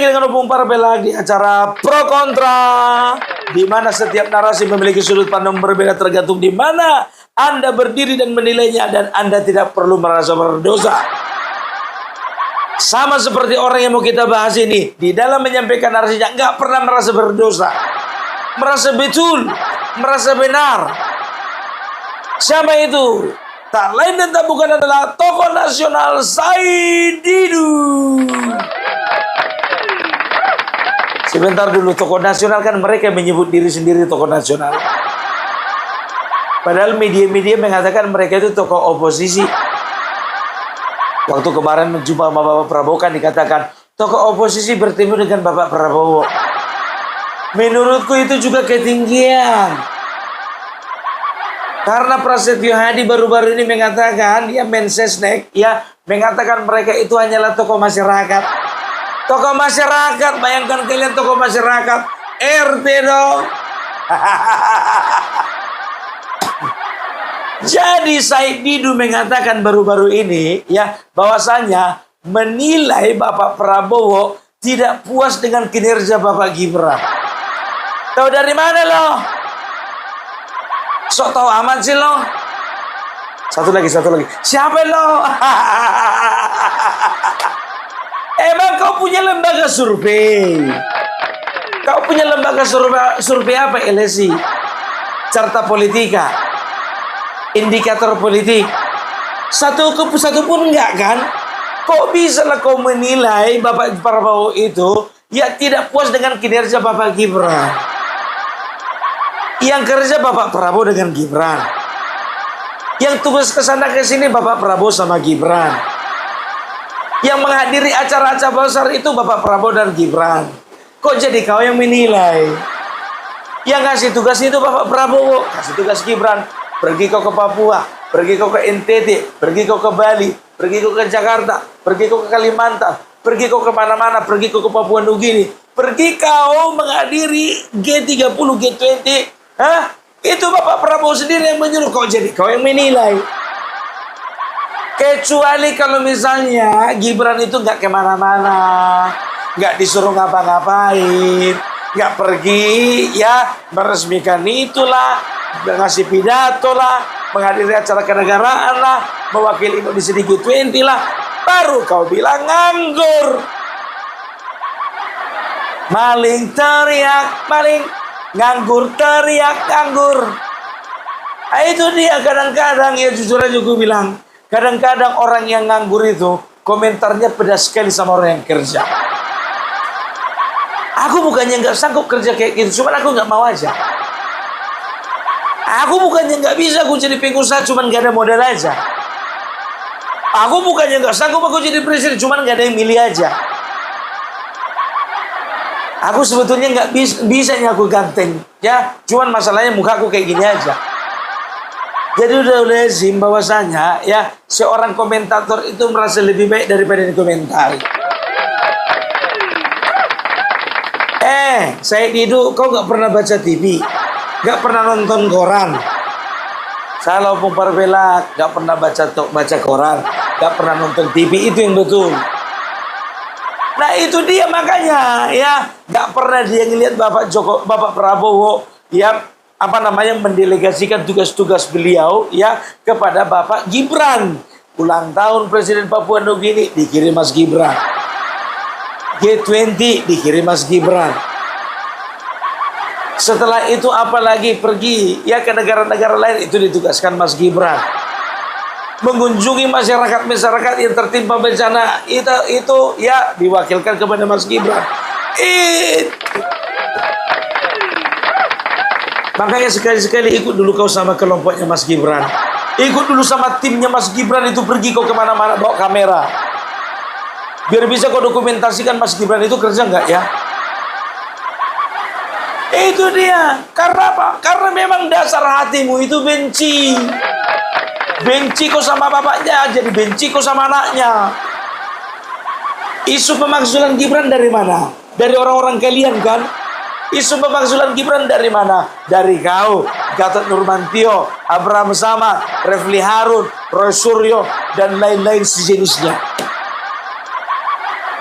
lagi dengan Opung Parpelak di acara Pro Kontra, di mana setiap narasi memiliki sudut pandang berbeda tergantung di mana Anda berdiri dan menilainya, dan Anda tidak perlu merasa berdosa. Sama seperti orang yang mau kita bahas ini, di dalam menyampaikan narasinya nggak pernah merasa berdosa, merasa betul, merasa benar. Siapa itu? Tak lain dan tak bukan adalah tokoh nasional Said Didu. Sebentar dulu, tokoh nasional kan mereka menyebut diri sendiri tokoh nasional. Padahal media-media mengatakan mereka itu tokoh oposisi. Waktu kemarin menjumpa sama Bapak Prabowo kan dikatakan tokoh oposisi bertemu dengan Bapak Prabowo. Menurutku itu juga ketinggian. Karena Prasetyo Hadi baru-baru ini mengatakan, dia Mensesnek, ya, mengatakan mereka itu hanyalah tokoh masyarakat. Tokoh masyarakat, bayangkan kalian tokoh masyarakat, RT dong. Jadi Said Didu mengatakan baru-baru ini, ya, bahwasanya menilai Bapak Prabowo tidak puas dengan kinerja Bapak Gibran. Tahu dari mana lo? Sok tahu amat sih lo. Satu lagi. Siapa lo? Emang kau punya lembaga survei? Kau punya lembaga survei apa, LSI? Carta Politika, indikator politik. Satu pun enggak kan? Kok bisa lah kau menilai Bapak Prabowo itu ya tidak puas dengan kinerja Bapak Gibran? Yang kerja Bapak Prabowo dengan Gibran. Yang tugas kesana ke sini Bapak Prabowo sama Gibran. Yang menghadiri acara-acara besar itu Bapak Prabowo dan Gibran. Kok jadi kau yang menilai? Yang ngasih tugas itu Bapak Prabowo, kasih tugas Gibran. Pergi kau ke Papua, pergi kau ke NTT, pergi kau ke Bali, pergi kau ke Jakarta, pergi kau ke Kalimantan, pergi kau kemana-mana, pergi kau ke Papua Nugini, pergi kau menghadiri G30, G20. Hah? Itu Bapak Prabowo sendiri yang menyuruh. Kok jadi kau yang menilai? Kecuali kalau misalnya Gibran itu nggak kemana-mana, nggak disuruh ngapa-ngapain, nggak pergi, ya, meresmikan itulah, ngasih pidato lah, menghadiri acara kenegaraan lah, mewakili Indonesia di G20 lah, baru kau bilang nganggur. Maling teriak, maling, nganggur teriak, nganggur. Nah, itu dia kadang-kadang, ya jujur aja gue bilang, kadang-kadang orang yang nganggur itu komentarnya pedas sekali sama orang yang kerja. Aku bukannya nggak sanggup kerja kayak gitu, cuman aku nggak mau aja. Aku bukannya nggak bisa aku jadi pengusaha, cuman nggak ada modal aja. Aku bukannya nggak sanggup aku jadi presiden, cuman nggak ada yang milih aja. Aku sebetulnya nggak bisa aku ganteng, ya, cuman masalahnya muka aku kayak gini aja. Jadi udah lazim bahwasanya, ya, seorang komentator itu merasa lebih baik daripada dikomentari. Said Didu, kau nggak pernah baca TV, nggak pernah nonton koran. Salah Opung Parpelak, nggak pernah baca koran, nggak pernah nonton TV, itu yang betul. Nah itu dia makanya, ya, nggak pernah dia ngelihat Bapak Prabowo, ya, mendelegasikan tugas-tugas beliau, ya, kepada Bapak Gibran. Ulang tahun Presiden Papua Nugini dikirim Mas Gibran, G20 dikirim Mas Gibran. Setelah itu apalagi pergi, ya, ke negara-negara lain, itu ditugaskan Mas Gibran. Mengunjungi masyarakat yang tertimpa bencana, itu ya diwakilkan kepada Mas Gibran. Makanya sekali-sekali ikut dulu kau sama kelompoknya Mas Gibran. Ikut dulu sama timnya Mas Gibran itu, pergi kau kemana-mana bawa kamera. Biar bisa kau dokumentasikan Mas Gibran itu kerja nggak, ya. Itu dia. Karena apa? Karena memang dasar hatimu itu benci. Benci kau sama bapaknya, jadi benci kau sama anaknya. Isu pemakzulan Gibran dari mana? Dari orang-orang kalian kan? Isu pemakzulan Gibran dari mana? Dari kau, Gatot Nurmantio, Abraham Samad, Refli Harun, Roy Suryo, dan lain-lain sejenisnya.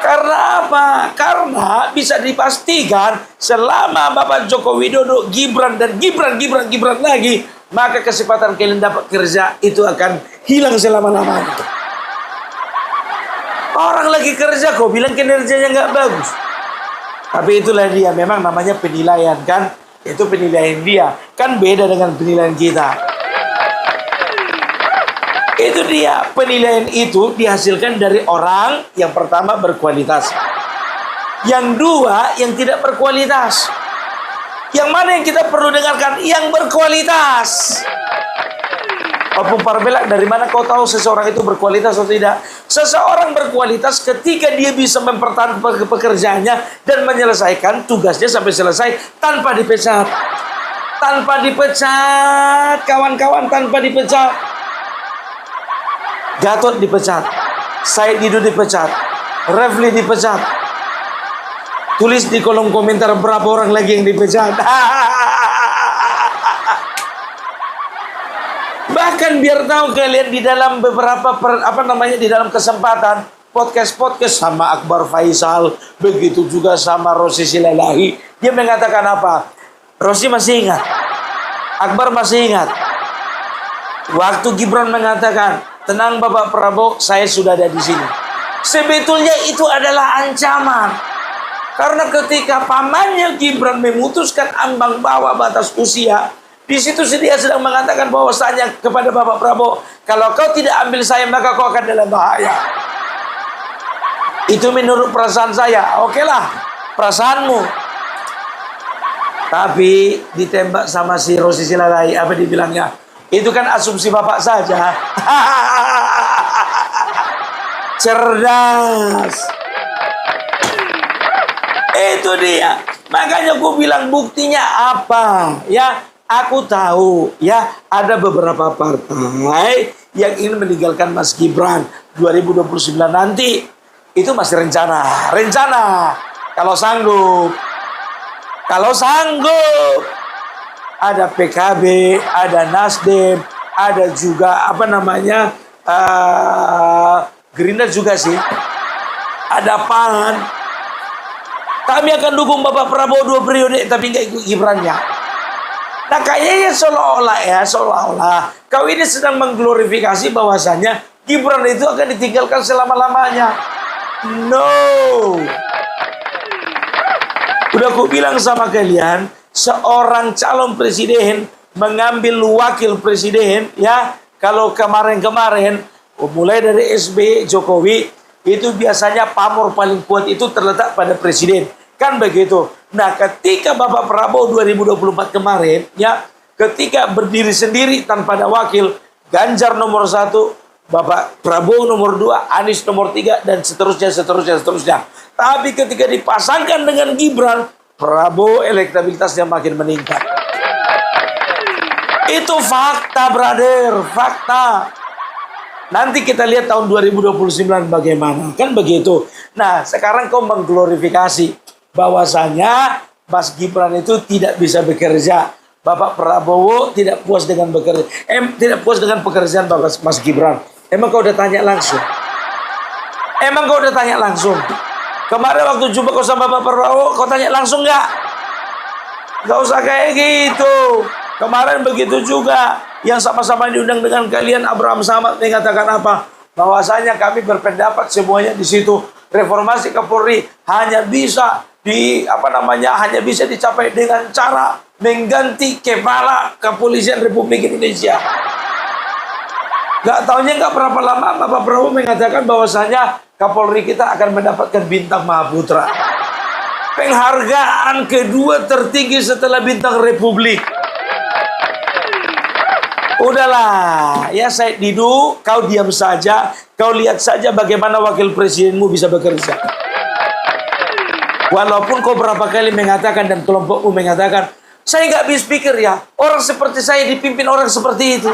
Karena apa? Kenapa? Karena bisa dipastikan selama Bapak Joko Widodo, Gibran lagi, maka kesempatan kalian dapat kerja itu akan hilang selama-lamanya. Orang lagi kerja kok bilang kinerjanya nggak bagus. Tapi itulah dia, memang namanya penilaian kan. Itu penilaian dia. Kan beda dengan penilaian kita. Itu dia, penilaian itu dihasilkan dari orang yang pertama berkualitas. Yang dua, yang tidak berkualitas. Yang mana yang kita perlu dengarkan? Yang berkualitas. Opung Parbelak, dari mana kau tahu seseorang itu berkualitas atau tidak? Seseorang berkualitas ketika dia bisa mempertahankan pekerjaannya dan menyelesaikan tugasnya sampai selesai tanpa dipecat. Tanpa dipecat, kawan-kawan, tanpa dipecat. Gatot dipecat, Said Didu dipecat, Refli dipecat. Tulis di kolom komentar berapa orang lagi yang dipecat. Bahkan biar tahu kalian di dalam beberapa di dalam kesempatan podcast sama Akbar Faisal, begitu juga sama Rosi Silalahi, dia mengatakan apa? Rosi masih ingat, Akbar masih ingat, waktu Gibran mengatakan, tenang Bapak Prabowo, saya sudah ada di sini. Sebetulnya itu adalah ancaman. Karena ketika pamannya Gibran memutuskan ambang bawah batas usia, di situ dia sedang mengatakan bahwasanya kepada Bapak Prabowo, kalau kau tidak ambil saya maka kau akan dalam bahaya. Itu menurut perasaan saya. Oke lah, perasaanmu. Tapi ditembak sama si Rosi Silalahi, apa dibilangnya? Itu kan asumsi Bapak saja. Cerdas. Itu dia. Makanya gue bilang buktinya apa? Ya, aku tahu ya ada beberapa partai yang ingin meninggalkan Mas Gibran 2029 nanti. Itu masih rencana. Kalau sanggup. Ada PKB, ada Nasdem, ada juga Gerindra juga sih. Ada PAN. Kami akan dukung Bapak Prabowo 2 periode, tapi nggak ikut Gibrannya. Nah kayaknya seolah-olah kau ini sedang mengglorifikasi bahwasanya Gibran itu akan ditinggalkan selama-lamanya. No. Udah aku bilang sama kalian, seorang calon presiden mengambil wakil presiden, ya, kalau kemarin-kemarin mulai dari SBY, Jokowi, itu biasanya pamor paling kuat itu terletak pada presiden, kan begitu. Nah, ketika Bapak Prabowo 2024 kemarin, ya, ketika berdiri sendiri tanpa ada wakil, Ganjar nomor 1, Bapak Prabowo nomor 2, Anies nomor 3, dan seterusnya. Tapi ketika dipasangkan dengan Gibran, Prabowo elektabilitasnya makin meningkat. Itu fakta, brother, fakta. Nanti kita lihat tahun 2029 bagaimana, kan begitu. Nah, sekarang kau mengglorifikasi bahwasanya Mas Gibran itu tidak bisa bekerja. Bapak Prabowo tidak puas dengan pekerjaan Bapak Mas Gibran. Emang kau udah tanya langsung? Kemarin waktu jumpa kau sama Bapak Prabowo, kau tanya langsung nggak? Nggak usah kayak gitu. Kemarin begitu juga. Yang sama-sama diundang dengan kalian, Abraham Samad mengatakan apa? Bahwasanya kami berpendapat semuanya di situ. Reformasi Kapolri hanya bisa dicapai dengan cara mengganti kepala kepolisian Republik Indonesia. Gak taunya gak berapa lama Bapak Prabowo mengatakan bahwasanya Kapolri kita akan mendapatkan bintang Mahaputra. Penghargaan kedua tertinggi setelah bintang Republik. Udahlah, ya Said Didu, kau diam saja. Kau lihat saja bagaimana wakil presidenmu bisa bekerja. Walaupun kau berapa kali mengatakan dan kelompokmu mengatakan, saya gak habis pikir ya, orang seperti saya dipimpin orang seperti itu.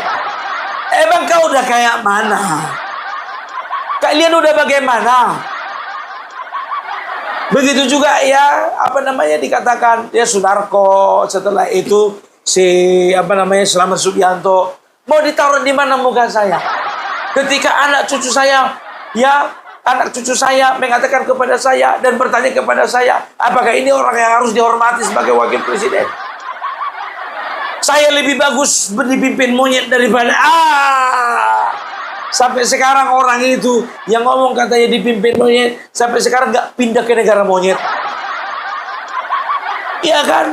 Emang kau udah kayak mana? Kalian udah bagaimana? Begitu juga ya, dikatakan ya Sunarko, setelah itu Selamat Subianto. Mau ditaruh di mana muka saya? Ketika anak cucu saya ya anak cucu saya mengatakan kepada saya dan bertanya kepada saya, apakah ini orang yang harus dihormati sebagai wakil presiden? Saya lebih bagus dipimpin monyet daripada sampai sekarang orang itu yang ngomong katanya dipimpin monyet, sampai sekarang nggak pindah ke negara monyet. Iya kan?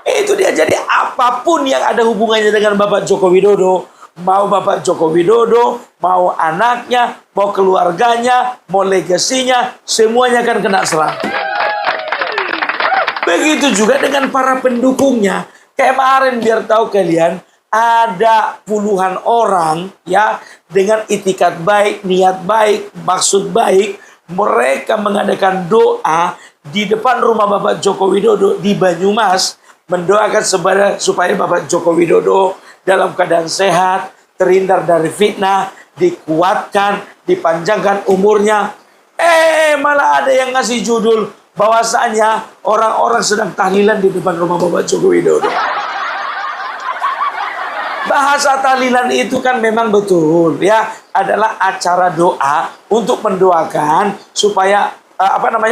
Itu dia. Jadi apapun yang ada hubungannya dengan Bapak Joko Widodo, mau Bapak Joko Widodo, mau anaknya, mau keluarganya, mau legasinya, semuanya akan kena serang. Begitu juga dengan para pendukungnya. Kemarin biar tahu kalian, ada puluhan orang ya dengan itikat baik, niat baik, maksud baik, mereka mengadakan doa di depan rumah Bapak Joko Widodo di Banyumas, mendoakan supaya Bapak Joko Widodo dalam keadaan sehat, terhindar dari fitnah, dikuatkan, dipanjangkan umurnya. Malah ada yang ngasih judul bahwasanya orang-orang sedang tahlilan di depan rumah Bapak Joko Widodo. Bahasa tahlilan itu kan memang betul ya, adalah acara doa untuk mendoakan supaya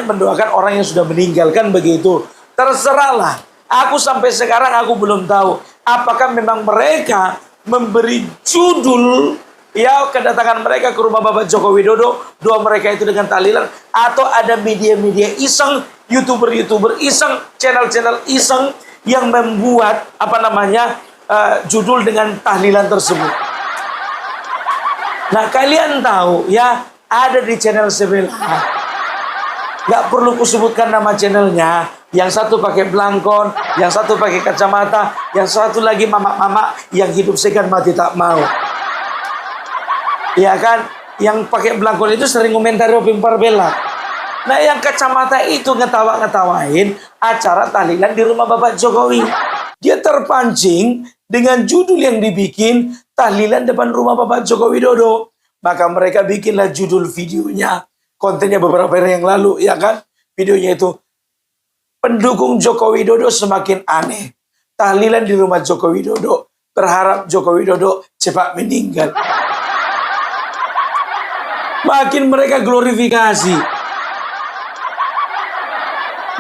mendoakan orang yang sudah meninggalkan begitu. Terserahlah. Aku sampai sekarang aku belum tahu apakah memang mereka memberi judul ya kedatangan mereka ke rumah Bapak Joko Widodo, doa mereka itu dengan tahlilan, atau ada media-media iseng, YouTuber iseng, channel-channel iseng yang membuat judul dengan tahlilan tersebut. Nah, kalian tahu ya, ada di channel sebelah, nggak perlu kusebutkan nama channelnya. Yang satu pakai belangkon, yang satu pakai kacamata, yang satu lagi mama-mama yang hidup segan mati tak mau. Ya kan? Yang pakai belangkon itu sering komentari Oping Parbella. Nah, yang kacamata itu ngetawain acara tahlilan di rumah Bapak Jokowi. Dia terpancing dengan judul yang dibikin tahlilan depan rumah Bapak Joko Widodo. Maka mereka bikinlah judul videonya. Kontennya beberapa hari yang lalu, ya kan? Videonya itu, pendukung Joko Widodo semakin aneh. Tahlilan di rumah Joko Widodo. Berharap Joko Widodo cepat meninggal. Makin mereka glorifikasi.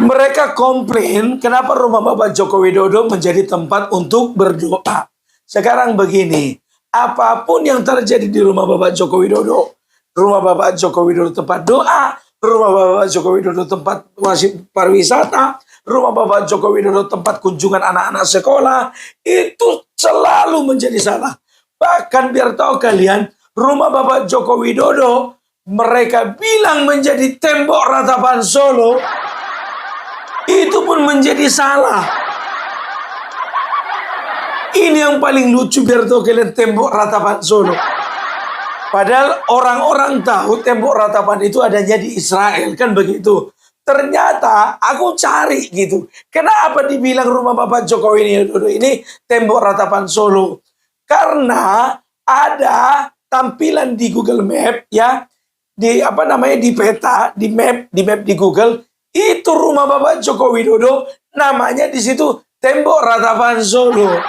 Mereka komplain kenapa rumah Bapak Joko Widodo menjadi tempat untuk berdoa. Sekarang begini, apapun yang terjadi di rumah Bapak Joko Widodo, rumah Bapak Joko Widodo tempat doa, rumah Bapak Joko Widodo tempat pariwisata, rumah Bapak Joko Widodo tempat kunjungan anak-anak sekolah, itu selalu menjadi salah. Bahkan biar tahu kalian, rumah Bapak Joko Widodo mereka bilang menjadi tembok ratapan Solo, itu pun menjadi salah. Ini yang paling lucu biar tahu kalian, tembok ratapan Solo. Padahal orang-orang tahu tembok ratapan itu adanya di Israel, kan begitu. Ternyata aku cari gitu, kenapa dibilang rumah Bapak Jokowi Widodo ini tembok ratapan Solo? Karena ada tampilan di Google Map ya, di peta, di map di Google, itu rumah Bapak Joko Widodo namanya di situ tembok ratapan Solo.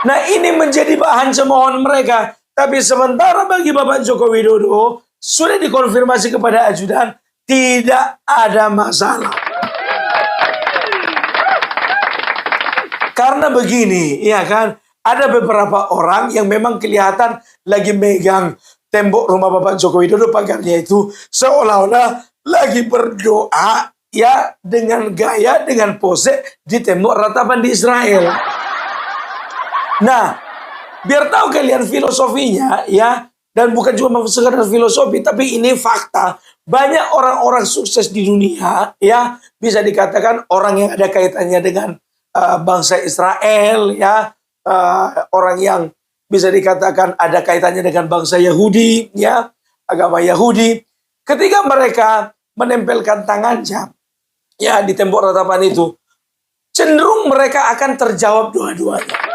Nah, ini menjadi bahan cemoohan mereka. Tapi sementara bagi Bapak Joko Widodo sudah dikonfirmasi kepada ajudan, tidak ada masalah. Karena begini, ya kan, ada beberapa orang yang memang kelihatan lagi megang tembok rumah Bapak Joko Widodo, pagarnya itu seolah-olah lagi berdoa ya, dengan gaya, dengan pose di tembok ratapan di Israel. Nah, biar tahu kalian filosofinya ya, dan bukan cuma sekedar filosofi, tapi ini fakta. Banyak orang-orang sukses di dunia ya, bisa dikatakan orang yang ada kaitannya dengan bangsa Israel ya, orang yang bisa dikatakan ada kaitannya dengan bangsa Yahudi ya, agama Yahudi. Ketika mereka menempelkan tangannya ya di tembok ratapan itu, cenderung mereka akan terjawab dua-duanya.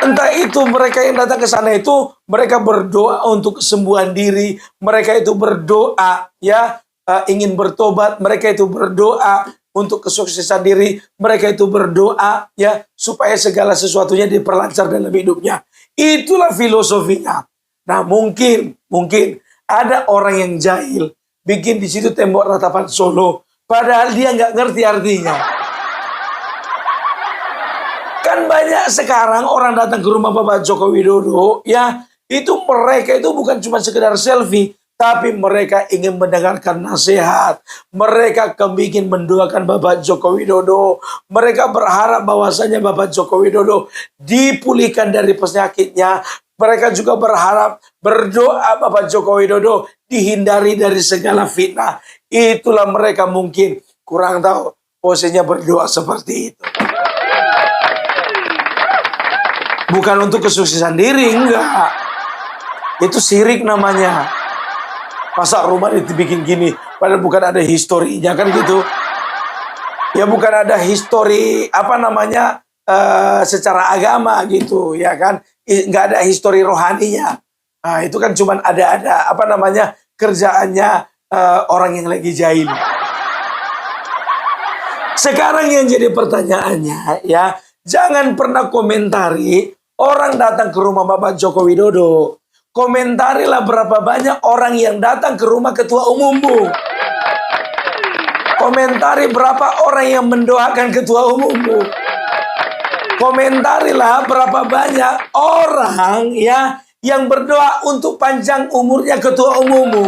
Entah itu mereka yang datang ke sana itu mereka berdoa untuk kesembuhan diri, mereka itu berdoa ya ingin bertobat, mereka itu berdoa untuk kesuksesan diri, mereka itu berdoa ya supaya segala sesuatunya diperlancar dalam hidupnya. Itulah filosofinya. Nah mungkin ada orang yang jahil bikin di situ tembok ratapan Solo, padahal dia nggak ngerti artinya. Kan banyak sekarang orang datang ke rumah Bapak Joko Widodo, ya itu mereka itu bukan cuma sekedar selfie, tapi mereka ingin mendengarkan nasihat. Mereka ingin mendoakan Bapak Joko Widodo. Mereka berharap bahwasanya Bapak Joko Widodo dipulihkan dari penyakitnya. Mereka juga berharap berdoa Bapak Joko Widodo dihindari dari segala fitnah. Itulah mereka mungkin kurang tahu posisinya berdoa seperti itu. Bukan untuk kesuksesan diri, enggak. Itu syirik namanya. Masa rumah dibikin gini, padahal bukan ada historinya kan gitu. Ya bukan ada histori secara agama gitu, ya kan. Nggak ada histori rohaninya. Nah, itu kan cuman ada kerjaannya orang yang lagi jahil. Sekarang yang jadi pertanyaannya, ya, jangan pernah komentari orang datang ke rumah Bapak Joko Widodo. Komentarilah berapa banyak orang yang datang ke rumah ketua umummu. Komentari berapa orang yang mendoakan ketua umummu. Komentarilah berapa banyak orang ya yang berdoa untuk panjang umurnya ketua umummu.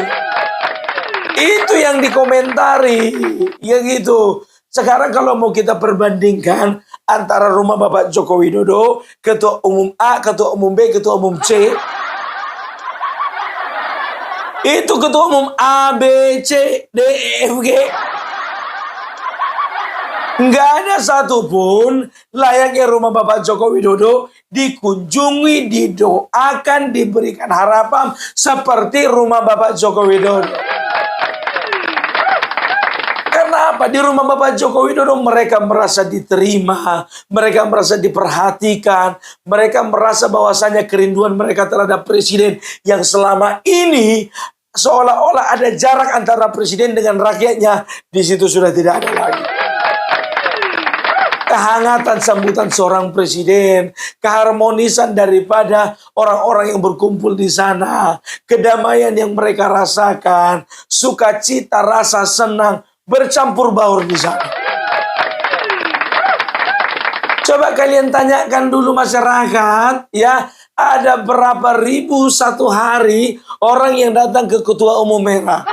Itu yang dikomentari, ya gitu. Sekarang kalau mau kita perbandingkan antara rumah Bapak Joko Widodo, ketua umum A, ketua umum B, ketua umum C. Itu ketua umum A, B, C, D, E, F, G. Nggak ada satupun layaknya rumah Bapak Joko Widodo dikunjungi, didoakan, diberikan harapan seperti rumah Bapak Joko Widodo. Karena apa? Di rumah Bapak Joko Widodo mereka merasa diterima, mereka merasa diperhatikan, mereka merasa bahwasanya kerinduan mereka terhadap presiden yang selama ini seolah-olah ada jarak antara presiden dengan rakyatnya, di situ sudah tidak ada lagi. Kehangatan sambutan seorang presiden, keharmonisan daripada orang-orang yang berkumpul di sana, kedamaian yang mereka rasakan, sukacita, rasa senang bercampur baur di sana. Coba kalian tanyakan dulu masyarakat, ya, ada berapa ribu satu hari orang yang datang ke ketua umum merah?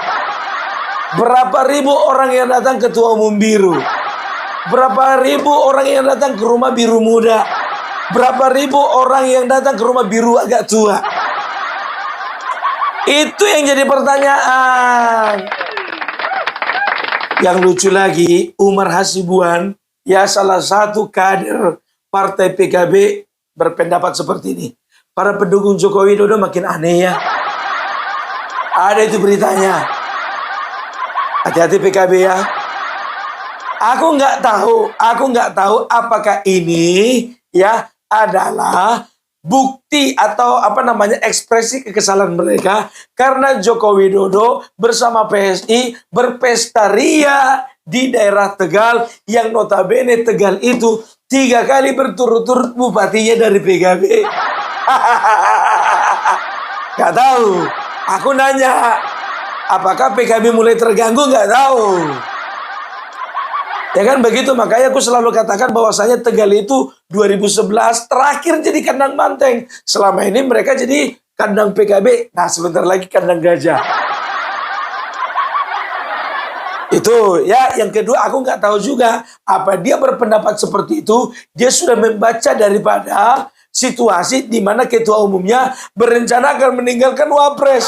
Berapa ribu orang yang datang ke ketua umum biru? Berapa ribu orang yang datang ke rumah biru muda? Berapa ribu orang yang datang ke rumah biru agak tua? Itu yang jadi pertanyaan. Yang lucu lagi, Umar Hasibuan, ya salah satu kader partai PKB berpendapat seperti ini. Para pendukung Jokowi Widodo makin aneh ya. Ada itu beritanya. Hati-hati PKB ya. Aku nggak tahu apakah ini ya adalah bukti atau ekspresi kekesalan mereka karena Joko Widodo bersama PSI berpesta ria di daerah Tegal yang notabene Tegal itu 3 kali berturut-turut bupatinya dari PKB. Gak tahu. Aku nanya, apakah PKB mulai terganggu? Gak tahu. Ya kan begitu, makanya aku selalu katakan bahwasanya Tegal itu 2011 terakhir jadi kandang banteng. Selama ini mereka jadi kandang PKB. Nah sebentar lagi kandang gajah. Itu ya. Yang kedua, aku nggak tahu juga apa dia berpendapat seperti itu. Dia sudah membaca daripada situasi di mana ketua umumnya berencana akan meninggalkan wapres.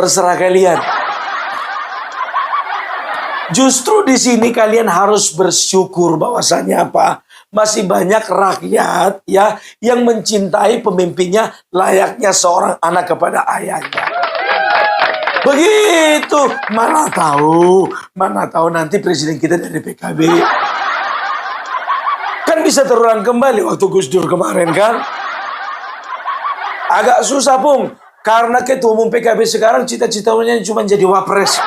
Terserah kalian. Justru di sini kalian harus bersyukur bahwasanya apa? Masih banyak rakyat ya yang mencintai pemimpinnya layaknya seorang anak kepada ayahnya. Begitu. Mana tahu nanti presiden kita dari PKB. Kan bisa terulang kembali waktu Gus Dur kemarin kan? Agak susah Pung, karena ketua umum PKB sekarang cita-citanya cuma jadi wapres.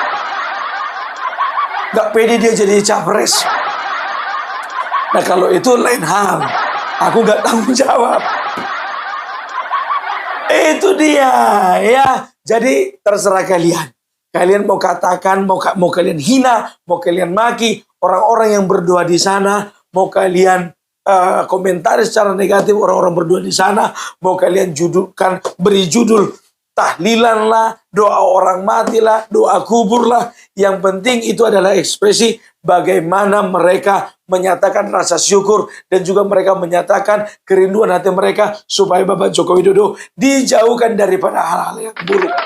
Gak pede dia jadi capres. Nah kalau itu lain hal. Aku gak tanggung jawab. Itu dia ya. Jadi terserah kalian. Kalian mau katakan, mau kalian hina, mau kalian maki orang-orang yang berdoa di sana, mau kalian komentari secara negatif orang-orang berdoa di sana, mau kalian beri judul tahlilan lah, doa orang mati lah, doa kubur lah. Yang penting itu adalah ekspresi bagaimana mereka menyatakan rasa syukur dan juga mereka menyatakan kerinduan hati mereka supaya Bapak Joko Widodo dijauhkan daripada hal-hal yang buruk.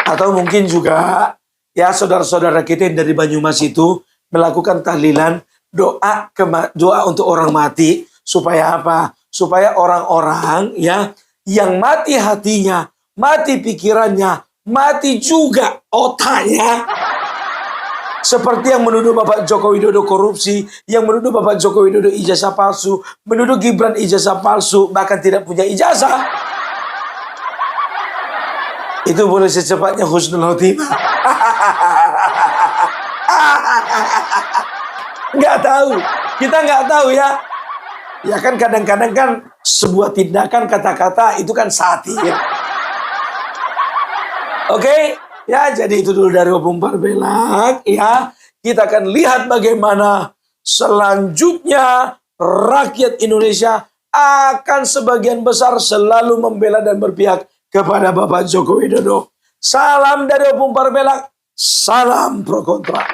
Atau mungkin juga ya saudara-saudara kita yang dari Banyumas itu melakukan tahlilan doa untuk orang mati supaya apa? Supaya orang-orang ya yang mati hatinya, mati pikirannya, mati juga otaknya. Seperti yang menuduh Bapak Joko Widodo korupsi, yang menuduh Bapak Joko Widodo ijazah palsu, menuduh Gibran ijazah palsu, bahkan tidak punya ijazah. Itu boleh secepatnya husnul khotimah. Nggak tahu. Kita nggak tahu ya. Ya kan kadang-kadang kan sebuah tindakan kata-kata itu kan satir. Oke, ya jadi itu dulu dari Opung Parbelak ya. Kita akan lihat bagaimana selanjutnya rakyat Indonesia akan sebagian besar selalu membela dan berpihak kepada Bapak Joko Widodo. Salam dari Opung Parbelak, salam pro kontra.